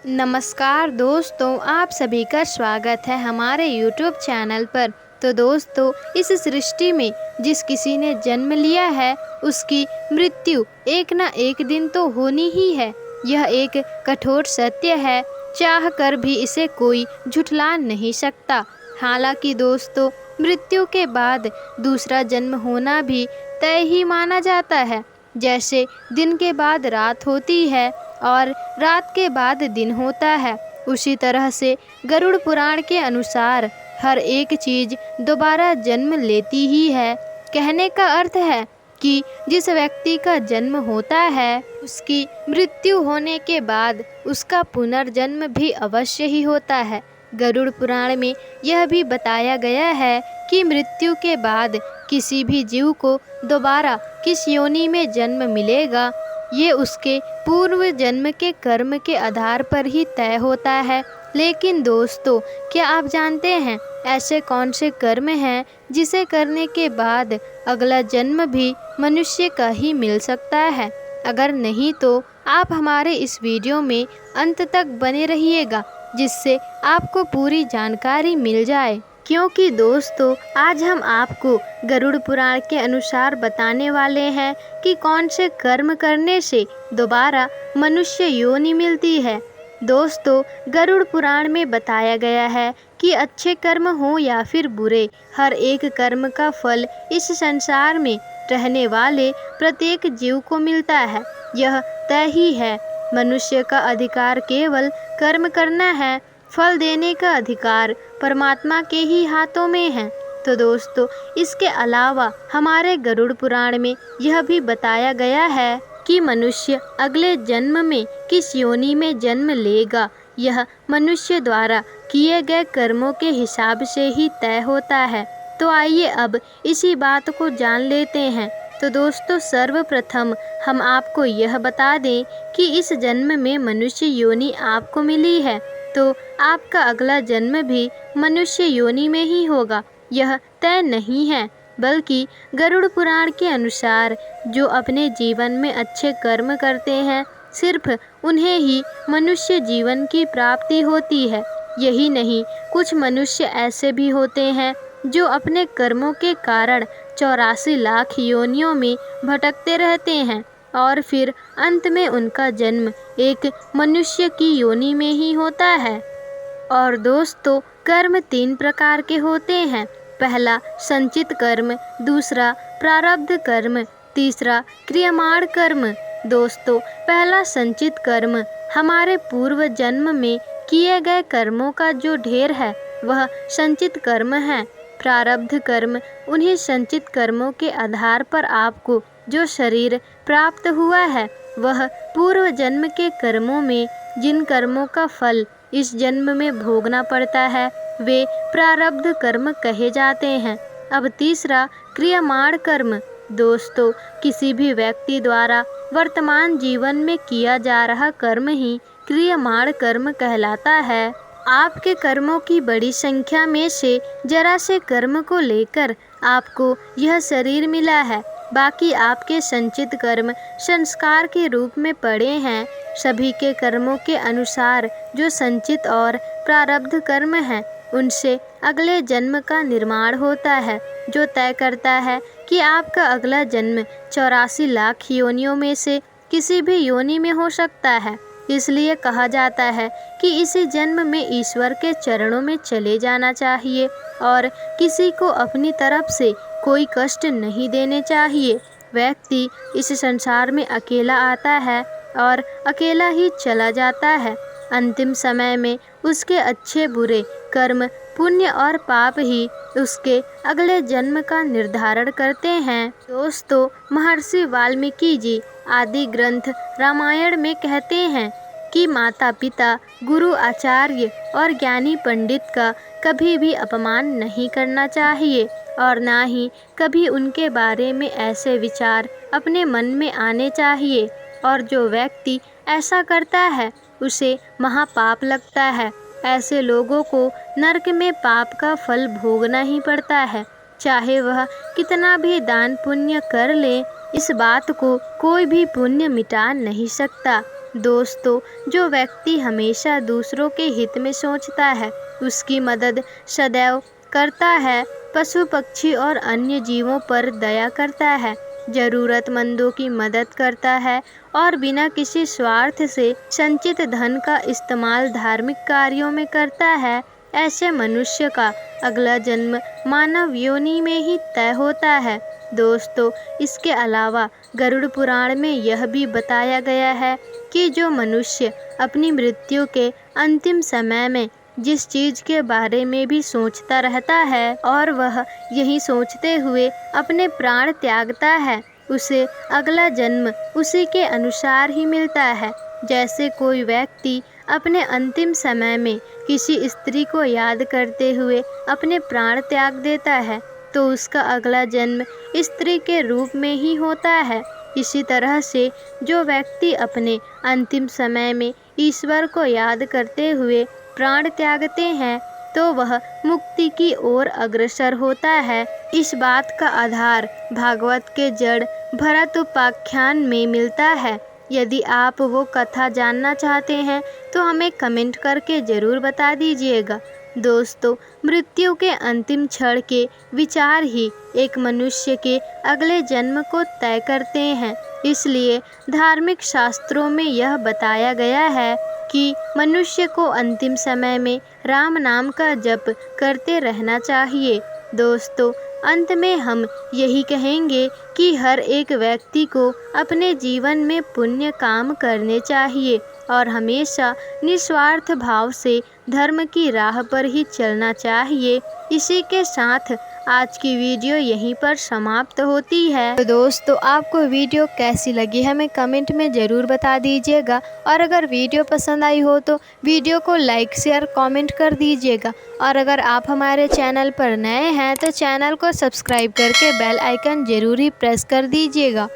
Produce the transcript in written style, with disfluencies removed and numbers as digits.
नमस्कार दोस्तों, आप सभी का स्वागत है हमारे YouTube चैनल पर। तो दोस्तों, इस सृष्टि में जिस किसी ने जन्म लिया है उसकी मृत्यु एक ना एक दिन तो होनी ही है। यह एक कठोर सत्य है, चाह कर भी इसे कोई झुठला नहीं सकता। हालांकि दोस्तों, मृत्यु के बाद दूसरा जन्म होना भी तय ही माना जाता है। जैसे दिन के बाद रात होती है और रात के बाद दिन होता है, उसी तरह से गरुड़ पुराण के अनुसार हर एक चीज दोबारा जन्म लेती ही है। कहने का अर्थ है कि जिस व्यक्ति का जन्म होता है उसकी मृत्यु होने के बाद उसका पुनर्जन्म भी अवश्य ही होता है। गरुड़ पुराण में यह भी बताया गया है कि मृत्यु के बाद किसी भी जीव को दोबारा किस योनि में जन्म मिलेगा, ये उसके पूर्व जन्म के कर्म के आधार पर ही तय होता है। लेकिन दोस्तों, क्या आप जानते हैं ऐसे कौन से कर्म हैं जिसे करने के बाद अगला जन्म भी मनुष्य का ही मिल सकता है? अगर नहीं तो आप हमारे इस वीडियो में अंत तक बने रहिएगा, जिससे आपको पूरी जानकारी मिल जाए। क्योंकि दोस्तों, आज हम आपको गरुड़ पुराण के अनुसार बताने वाले हैं कि कौन से कर्म करने से दोबारा मनुष्य योनि मिलती है। दोस्तों, गरुड़ पुराण में बताया गया है कि अच्छे कर्म हो या फिर बुरे, हर एक कर्म का फल इस संसार में रहने वाले प्रत्येक जीव को मिलता है। यह तय ही है। मनुष्य का अधिकार केवल कर्म करना है, फल देने का अधिकार परमात्मा के ही हाथों में है। तो दोस्तों, इसके अलावा हमारे गरुड़ पुराण में यह भी बताया गया है कि मनुष्य अगले जन्म में किस योनि में जन्म लेगा, यह मनुष्य द्वारा किए गए कर्मों के हिसाब से ही तय होता है। तो आइए अब इसी बात को जान लेते हैं। तो दोस्तों, सर्वप्रथम हम आपको यह बता दें कि इस जन्म में मनुष्य योनि आपको मिली है तो आपका अगला जन्म भी मनुष्य योनि में ही होगा, यह तय नहीं है। बल्कि गरुड़ पुराण के अनुसार जो अपने जीवन में अच्छे कर्म करते हैं, सिर्फ उन्हें ही मनुष्य जीवन की प्राप्ति होती है। यही नहीं, कुछ मनुष्य ऐसे भी होते हैं जो अपने कर्मों के कारण 84 लाख योनियों में भटकते रहते हैं और फिर अंत में उनका जन्म एक मनुष्य की योनि में ही होता है। और दोस्तों, कर्म 3 प्रकार के होते हैं। पहला संचित कर्म, दूसरा प्रारब्ध कर्म, तीसरा क्रियमाण कर्म। दोस्तों, पहला संचित कर्म हमारे पूर्व जन्म में किए गए कर्मों का जो ढेर है वह संचित कर्म है। प्रारब्ध कर्म उन्हीं संचित कर्मों के आधार पर आपको जो शरीर प्राप्त हुआ है, वह पूर्व जन्म के कर्मों में जिन कर्मों का फल इस जन्म में भोगना पड़ता है, वे प्रारब्ध कर्म कहे जाते हैं। अब तीसरा क्रियमाण कर्म। दोस्तों, किसी भी व्यक्ति द्वारा वर्तमान जीवन में किया जा रहा कर्म ही क्रियमाण कर्म कहलाता है। आपके कर्मों की बड़ी संख्या में से जरा से कर्म को लेकर आपको यह शरीर मिला है। बाकी आपके संचित कर्म संस्कार के रूप में पड़े हैं। सभी के कर्मों के अनुसार जो संचित और प्रारब्ध कर्म हैं, उनसे अगले जन्म का निर्माण होता है, जो तय करता है कि आपका अगला जन्म 84 लाख योनियों में से किसी भी योनि में हो सकता है। इसलिए कहा जाता है कि इसी जन्म में ईश्वर के चरणों में चले जाना चाहिए और किसी को अपनी तरफ से कोई कष्ट नहीं देने चाहिए। व्यक्ति इस संसार में अकेला आता है और अकेला ही चला जाता है। अंतिम समय में उसके अच्छे बुरे कर्म, पुण्य और पाप ही उसके अगले जन्म का निर्धारण करते हैं। दोस्तों, महर्षि वाल्मीकि जी आदि ग्रंथ रामायण में कहते हैं कि माता पिता, गुरु, आचार्य और ज्ञानी पंडित का कभी भी अपमान नहीं करना चाहिए और ना ही कभी उनके बारे में ऐसे विचार अपने मन में आने चाहिए। और जो व्यक्ति ऐसा करता है उसे महापाप लगता है। ऐसे लोगों को नरक में पाप का फल भोगना ही पड़ता है, चाहे वह कितना भी दान पुण्य कर ले। इस बात को कोई भी पुण्य मिटा नहीं सकता। दोस्तों, जो व्यक्ति हमेशा दूसरों के हित में सोचता है, उसकी मदद सदैव करता है, पशु पक्षी और अन्य जीवों पर दया करता है, जरूरतमंदों की मदद करता है और बिना किसी स्वार्थ से संचित धन का इस्तेमाल धार्मिक कार्यों में करता है, ऐसे मनुष्य का अगला जन्म मानव योनि में ही तय होता है। दोस्तों, इसके अलावा गरुड़ पुराण में यह भी बताया गया है कि जो मनुष्य अपनी मृत्यु के अंतिम समय में जिस चीज के बारे में भी सोचता रहता है और वह यही सोचते हुए अपने प्राण त्यागता है, उसे अगला जन्म उसी के अनुसार ही मिलता है। जैसे कोई व्यक्ति अपने अंतिम समय में किसी स्त्री को याद करते हुए अपने प्राण त्याग देता है, तो उसका अगला जन्म स्त्री के रूप में ही होता है। इसी तरह से जो व्यक्ति अपने अंतिम समय में ईश्वर को याद करते हुए प्राण त्यागते हैं, तो वह मुक्ति की ओर अग्रसर होता है। इस बात का आधार भागवत के जड़ भरत उपाख्यान में मिलता है। यदि आप वो कथा जानना चाहते हैं तो हमें कमेंट करके ज़रूर बता दीजिएगा। दोस्तों, मृत्यु के अंतिम क्षण के विचार ही एक मनुष्य के अगले जन्म को तय करते हैं। इसलिए धार्मिक शास्त्रों में यह बताया गया है कि मनुष्य को अंतिम समय में राम नाम का जप करते रहना चाहिए। दोस्तों, अंत में हम यही कहेंगे कि हर एक व्यक्ति को अपने जीवन में पुण्य काम करने चाहिए और हमेशा निस्वार्थ भाव से धर्म की राह पर ही चलना चाहिए। इसी के साथ आज की वीडियो यहीं पर समाप्त होती है। तो दोस्तों, आपको वीडियो कैसी लगी हमें कमेंट में ज़रूर बता दीजिएगा और अगर वीडियो पसंद आई हो तो वीडियो को लाइक शेयर कमेंट कर दीजिएगा और अगर आप हमारे चैनल पर नए हैं तो चैनल को सब्सक्राइब करके बेल आइकन ज़रूर ही प्रेस कर दीजिएगा।